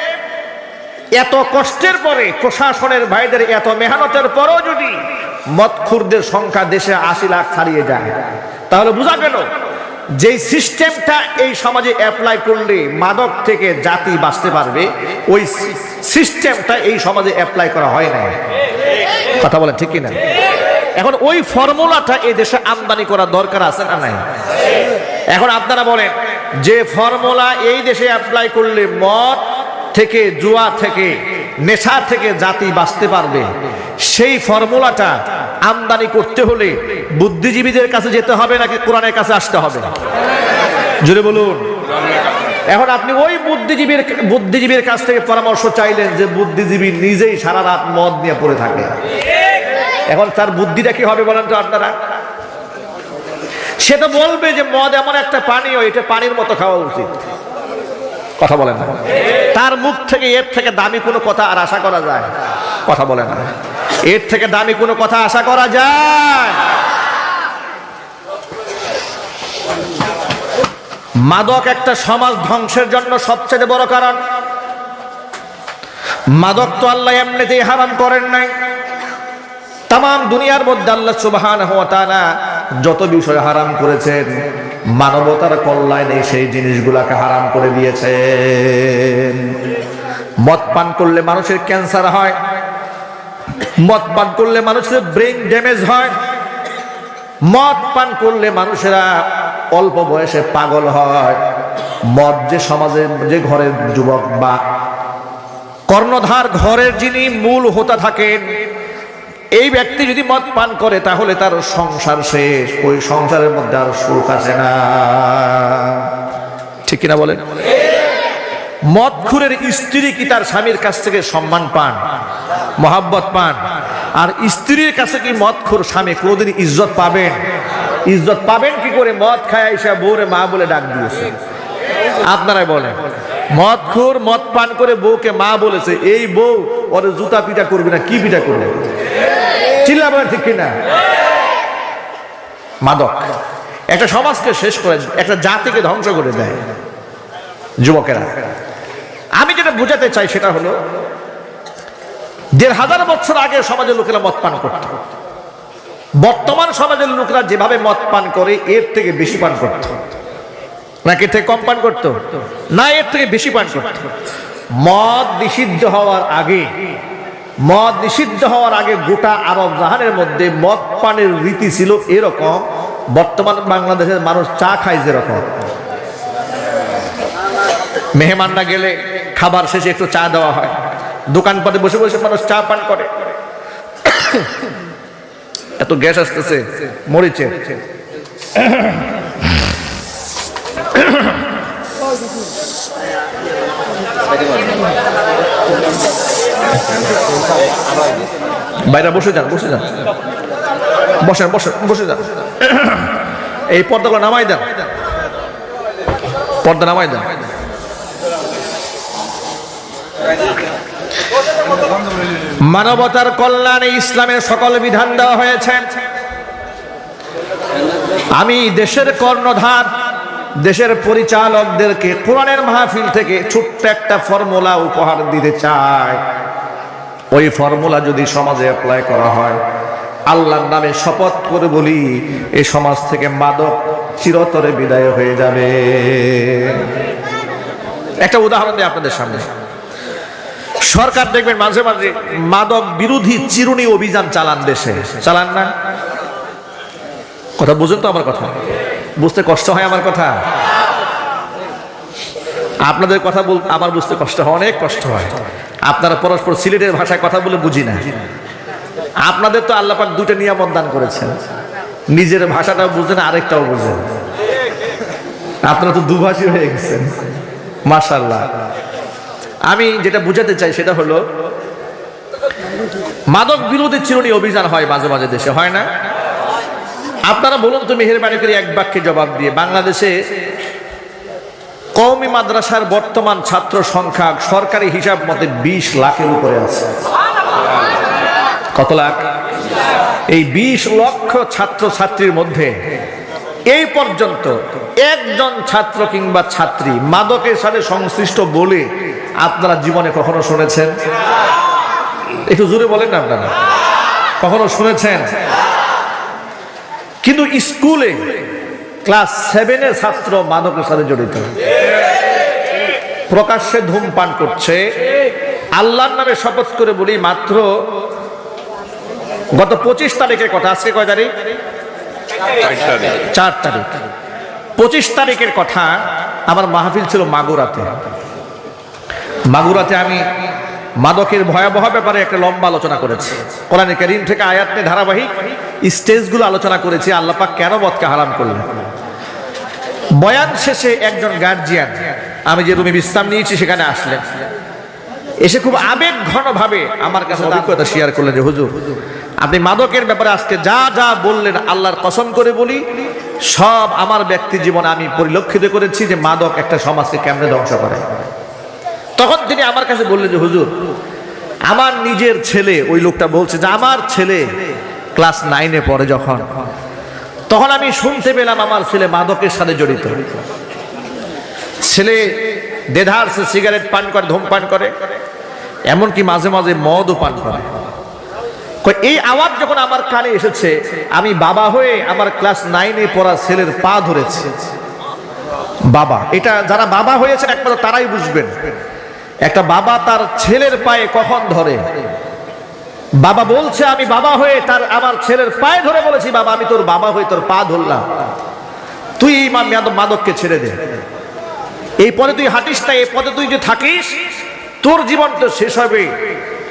এত কষ্টের পরে প্রশাসনের ভাইদের এত মেহনতের পরও যদি মদখুরদের সংখ্যা দেশে 80 লাখ ছাড়িয়ে যায়, তাহলে বোঝা গেল যে সিস্টেমটা এই সমাজে অ্যাপ্লাই করলে মাদক থেকে জাতি বাঁচতে পারবে, ওই সিস্টেমটা এই সমাজে অ্যাপ্লাই করা হয় না। কথা বলেন ঠিক কিনা? এখন ওই ফর্মুলাটা এই দেশে আমদানি করা দরকার আছে না নাই? এখন আপনারা বলেন যে ফর্মুলা এই দেশে অ্যাপ্লাই করলে মদ থেকে, জুয়া থেকে, নেশা থেকে জাতি বাঁচতে পারবে, সেই ফর্মুলাটা আমদানি করতে হলে বুদ্ধিজীবীদের কাছে যেতে হবে নাকি কোরআনের কাছে আসতে হবে? জোরে বলুন। এখন আপনি ওই বুদ্ধিজীবীর কাছ থেকে পরামর্শ চাইলেন যে বুদ্ধিজীবী নিজেই সারা রাত মদ নিয়ে পড়ে থাকে। এখন তার বুদ্ধিটা কি হবে বলেন তো আপনারা? সে তো বলবে যে মদ এমন একটা পানীয়, এটা পানির মতো খাওয়া উচিত। কথা বলেন না। তার মুখ থেকে এর থেকে দামি কোনো কথা আর আশা করা যায়? কথা বলেন না। এর থেকে দামি কোনো কথা আশা করা যায়? মাদক একটা সমাজ ধ্বংসের জন্য সবচেয়ে বড় কারণ। মাদক তো আল্লাহ এমনিতেই হারাম করেন নাই। তাম দুনিয়ার মধ্যে আল্লাহ সুবহানাহু ওয়া তাআলা যত বিষয় হারাম করেছেন, মানবতার কল্যাণে সেই জিনিসগুলোকে হারাম করে দিয়েছেন। মদ পান করলে মানুষের ক্যান্সার হয়, মদ পান করলে মানুষের ব্রেন ড্যামেজ হয়, মদ পান করলে মানুষেরা অল্প বয়সে পাগল হয়। মদ যে সমাজের, যে ঘরের যুবক বা কর্ণধার, ঘরের যিনি মূল হোতা থাকেন, এই ব্যক্তি যদি মদ পান করে তাহলে তার সংসার শেষ, ওই সংসারের মধ্যে আর সুখ আসে না। ঠিক কিনা বলেন? মদখুরের স্ত্রী কি তার স্বামীর কাছ থেকে সম্মান পান, মহাব্বত পান? আর স্ত্রীর কাছে কি মদখুর স্বামী কোনদিন ইজ্জত পাবেন? ইজ্জত পাবেন কি করে? মদ খায় এসে বউরে মা বলে ডাক দিয়েছে। আপনারাই বলেন, মদখুর মদ পান করে বউকে মা বলেছে, এই বউ ওরে জুতা পিটা করবে না, কি পিটা করবে? চিল্লাবেন ঠিক কিনা? মাদক একটা সমাজকে শেষ করে, একটা জাতিকে ধ্বংস করে দেয়। যুবকেরা, আমি যেটা বোঝাতে চাই সেটা হলো, ১,৫০০ বছর আগে সমাজের লোকেরা মদ পান করত, বর্তমান সমাজের লোকেরা যেভাবে মদ পান করে এর থেকে বেশি পান করত নাকি এর থেকে কম পান করত? না, এর থেকে বেশি পান করত। মদ নিষিদ্ধ হওয়ার আগে, মদ নিষিদ্ধ হওয়ার আগে গোটা আরব জাহানের মধ্যে মদ পানের রীতি ছিল এরকম। বর্তমান বাংলাদেশের মানুষ চা খায় যেরকম, মেহমানরা গেলে খাবার শেষে একটু চা দেওয়া হয়, দোকানপাটে বসে বসে মানুষ চা পান করে। এত গ্যাস আসতেছে মরিচে। বাইরে বসে যান, বসে যান, বসেন বসেন, বসে যান। এই পর্দাগুলো নামাই দেন, পর্দা নামাই দেন। মানবতার কল্যাণে ইসলামের সকল বিধান দেওয়া হয়েছে। আমি দেশের কর্ণধার, দেশের পরিচালকদেরকে কোরআনের মাহফিল থেকে ছোট্ট একটা ফর্মুলা উপহার দিতে চাই। ওই ফর্মুলা যদি সমাজে অ্যাপ্লাই করা হয়, আল্লাহর নামে শপথ করে বলি, এই সমাজ থেকে মাদক চিরতরে বিদায় হয়ে যাবে। একটা উদাহরণ দিই আপনাদের সামনে। সরকার দেখবেন মাঝে মাঝে মাদক বিরোধী চিরুনি অভিযান চালান, দেশে চালান না? কথা বুঝেন তো আমার কথা? বুঝতে কষ্ট হয় আমার কথা? আপনাদের কথা আমার বুঝতে কষ্ট হয়, অনেক কষ্ট হয়। আপনারা পরস্পর সিলেটের ভাষায় কথা বলে বুঝি না। আপনাদের তো আল্লাহ পাক দুটো নিয়ামত দান করেছেন, নিজের ভাষাটাও বুঝেন, আরেকটাও বুঝেন। আপনারা তো দুভাষী হয়ে গেছেন, মাশাআল্লাহ। আমি যেটা বুঝাতে চাই সেটা হলো, মাদক বিরোধী চিরুনি অভিযান হয় মাঝে মাঝে দেশে, হয় না? আপনারা বলুন তো মেহেরবানি করে এক বাক্যে জবাব দিয়ে, বাংলাদেশে কওমি মাদ্রাসার বর্তমান ছাত্র সংখ্যা সরকারি হিসাব মতে 20 লাখের উপরে আছে। কত লাখ? এই 20 লক্ষ ছাত্র ছাত্রীর মধ্যে এই পর্যন্ত একজন ছাত্র কিংবা ছাত্রী মাদকের সাথে সংশ্লিষ্ট বলে আপনারা জীবনে কখনো শুনেছেন? একটু জোরে বলেন না, আপনারা কখনো শুনেছেন? কিন্তু স্কুলে ক্লাস 7-এর ছাত্র মাদকের সাথে জড়িত, প্রকাশ্যে ধূমপান করছে। আল্লাহর নামে শপথ করে বলি, মাত্র গত 25 তারিখের কথা, আজকে কয় তারিখ? 4 তারিখ। 25 তারিখের কথা, আমার মাহফিল ছিল মাগুরাতে। মাগুরাতে আমি মাদকের ভয়াবহ ব্যাপারে একটা লম্বা আলোচনা করেছি। কোরআনে কারীম থেকে আয়াত নিয়ে ধারাবাহিক স্টেজগুলো আলোচনা করেছি, আল্লাহ পাক কেন মদকে হারাম করলেন। বয়ান শেষে একজন গার্জিয়ান, আমি যে রুমে বিশ্রাম নিয়েছি সেখানে আসলেন, এসে খুব আবেগ ঘন ভাবে আমার কাছে অভিজ্ঞতা শেয়ার করলেন যে হুজুর, আপনি মাদকের ব্যাপারে আজকে যা যা বললেন, আল্লাহর কসম করে বলি সব আমার ব্যক্তি জীবনে আমি পরিলক্ষিত করেছি যে মাদক একটা সমাজকে কেমনে ধ্বংস করে। তখন তিনি আমার কাছে বললেন যে হুজুর, আমার নিজের ছেলে, ওই লোকটা বলছে যে আমার ছেলে ক্লাস 9-এ পড়ে যখন, তখন আমি শুনতে পেলাম আমার ছেলে মাদকের সাথে জড়িত। ছেলে দেধারসে সিগারেট পান করে, ধূমপান করে, এমনকি মাঝে মাঝে মদও পান করে। এই আওয়াজ যখন আমার কানে এসেছে, আমি বাবা হয়ে আমার ক্লাস 9-এ পড়া ছেলের পা ধরেছি। বাবা, এটা যারা বাবা হয়েছেন একমাত্র তারাই বুঝবেন, একটা বাবা তার ছেলের পায়ে কখন ধরে। বাবা বলছে আমি বাবা হয়ে আমার ছেলের পায়ে ধরে বলেছি, বাবা আমি তোর বাবা হয়ে তোর পা ধরলাম, তুই এই মাদককে ছেড়ে দে, এই পথে তুই হাঁটিস না, এই পথে তুই যে থাকিস তোর জীবন তো শেষ হবে,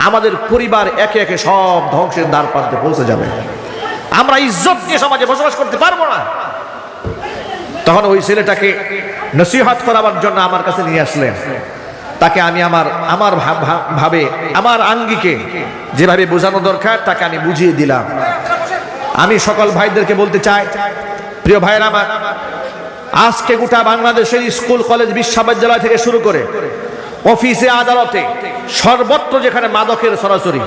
আমাদের পরিবার একে একে সব ধ্বংসের দ্বার প্রান্তে পৌঁছে যাবে, আমরা ইজ্জত নিয়ে সমাজে বসবাস করতে পারবো না। তখন ওই ছেলেটাকে নসিহত করাবার জন্য আমার কাছে নিয়ে আসলেন। তাকে আমি আমার ভাবে, আমার আঙ্গিকে যেভাবে বোঝানো দরকার তাকে আমি বুঝিয়ে দিলাম। আমি সকল ভাইদেরকে বলতে চাই, প্রিয় ভাইরা আমার, আজকে গোটা বাংলাদেশের স্কুল কলেজ বিশ্ববিদ্যালয় থেকে শুরু করে অফিসে আদালতে সর্বত্র যেখানে মাদকের সরাসরি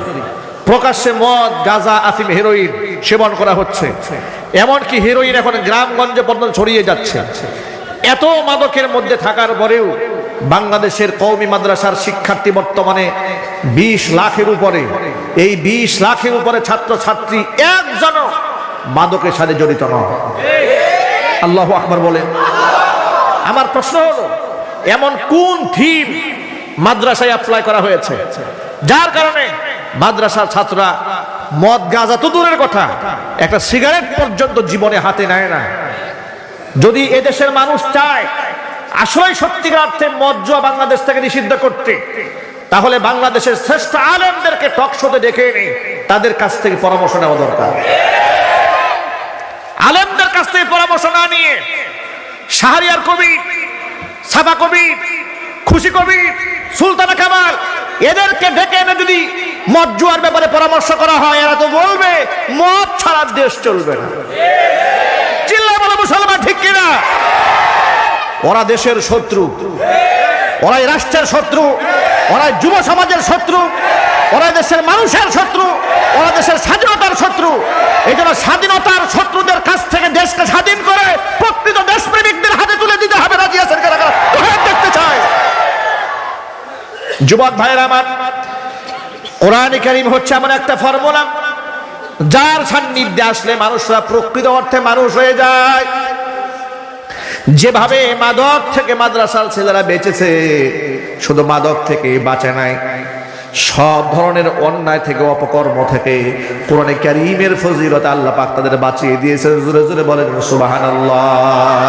প্রকাশ্যে মদ, গাঁজা, আফিম, হেরোইন সেবন করা হচ্ছে, এমনকি হেরোইন এখন গ্রামগঞ্জে পর্যন্ত ছড়িয়ে যাচ্ছে। এত মাদকের মধ্যে থাকার পরেও বাংলাদেশের কওমি মাদ্রাসার শিক্ষার্থী বর্তমানে 20 লাখের উপরে, এই 20 লাখের উপরে ছাত্র ছাত্রী একজনও মাদকের সাথে জড়িত নয়। আল্লাহু আকবার বলেন। আমার প্রশ্ন হলো, এমন কোন থিম মাদ্রাসায় অ্যাপ্লাই করা হয়েছে যার কারণে মাদ্রাসার ছাত্ররা মদ, গাঁজা তো দূরের কথা, একটা সিগারেট পর্যন্ত জীবনে হাতে নেয় না। যদি এদেশের মানুষ চায় আসলে সত্যিকার অর্থে মদ জুয়া বাংলাদেশ থেকে নিষিদ্ধ করতে, তাহলে বাংলাদেশের শ্রেষ্ঠ আলেমদেরকে টক শোতে ডেকে এনে তাদের কাছ থেকে পরামর্শ নেওয়া দরকার। আলেমদের কাছ থেকে পরামর্শ না নিয়ে শাহরিয়ার কবি, সাফা কবি, খুশি কবি, সুলতানা কামাল এদেরকে ডেকে এনে যদি মদ জুয়ার ব্যাপারে পরামর্শ করা হয়, এরা তো বলবে মদ ছাড়া দেশ চলবে না। চিল্লায় বলো মুসলমান, ঠিক কিনা? ওরা দেশের শত্রু, ওরাই রাষ্ট্রের শত্রু, ওরাই যুব সমাজের শত্রু, ওরা দেশের মানুষের শত্রু, ওরা দেশের স্বাধীনতার শত্রু। এই জন্য স্বাধীনতার শত্রুদের কাছ থেকে দেশকে স্বাধীন করে প্রকৃত দেশপ্রেমিকদের হাতে তুলে দিতে হবে। রাজি আছেন কারা? দেখতে চাই যুবক ভাইয়েরা আমার, কোরআনে কারীম হচ্ছে এমন একটা ফর্মুলা যার সান্নিধ্যে আসলে মানুষরা প্রকৃত অর্থে মানুষ হয়ে যায়। যেভাবে মাদক থেকে মাদ্রাসার ছেলেরা বেঁচেছে, শুধু মাদক থেকে বাঁচে নাই, সব ধরনের অন্যায় থেকে, অপকর্ম থেকে কোরআনে কারীমের ফজিলত আল্লাহ পাক তাদের বাঁচিয়ে দিয়েছে। জোরে জোরে বলেন সুবহানাল্লাহ।